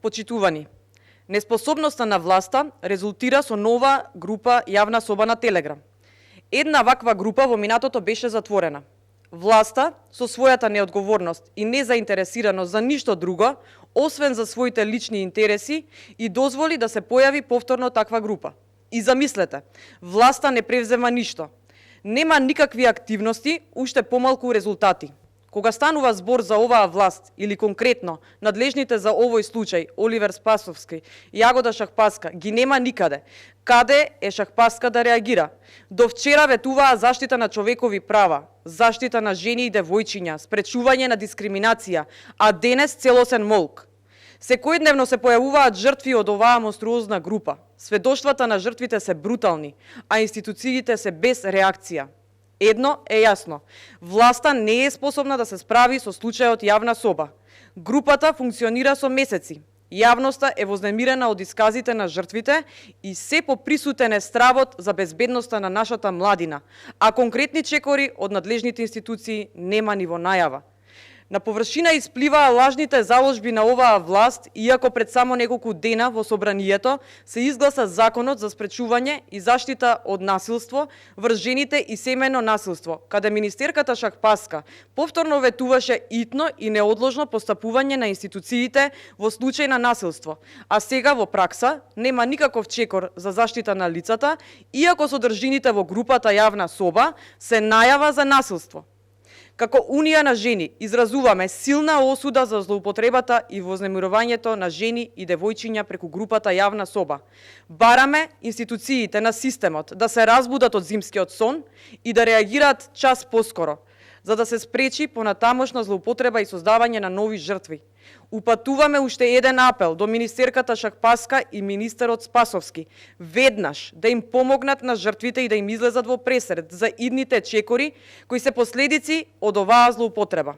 Почитувани, неспособноста на власта резултира со нова група јавна соба на Телеграм. Една ваква група во минатото беше затворена. Власта, со својата неодговорност и незаинтересираност за ништо друго, освен за своите лични интереси, и дозволи да се појави повторно таква група. И замислете, власта не превзема ништо. Нема никакви активности, уште помалку резултати. Кога станува збор за оваа власт, или конкретно надлежните за овој случај Оливер Спасовски и Јагода Шахпаска, ги нема никаде. Каде е Шахпаска да реагира? До вчера ветуваа заштита на човекови права, заштита на жени и девојчиња, спречување на дискриминација, а денес целосен молк. Секојдневно се појавуваат жртви од оваа монструозна група. Сведоштвата на жртвите се брутални, а институциите се без реакција. Едно е јасно, власта не е способна да се справи со случајот јавна соба. Групата функционира со месеци. Јавноста е вознемирена од исказите на жртвите и се поприсутен е стравот за безбедноста на нашата младина, а конкретни чекори од надлежните институции нема ни во најава. На површина испливаа лажните заложби на оваа власт, иако пред само неколку дена во собранието се изгласа законот за спречување и заштита од насилство врз жените и семејно насилство, каде министерката Шахпаска повторно ветуваше итно и неодложно постапување на институциите во случај на насилство, а сега во пракса нема никаков чекор за заштита на лицата, иако содржините во групата јавна соба се најава за насилство. Како Унија на жени изразуваме силна осуда за злоупотребата и вознемирувањето на жени и девојчиња преку групата јавна соба. Бараме институциите на системот да се разбудат од зимскиот сон и да реагираат час поскоро, за да се спречи понатамошна злоупотреба и создавање на нови жртви. Упатуваме уште еден апел до министерката Шахпаска и министерот Спасовски, веднаш да им помогнат на жртвите и да им излезат во пресред за идните чекори кои се последици од оваа злоупотреба.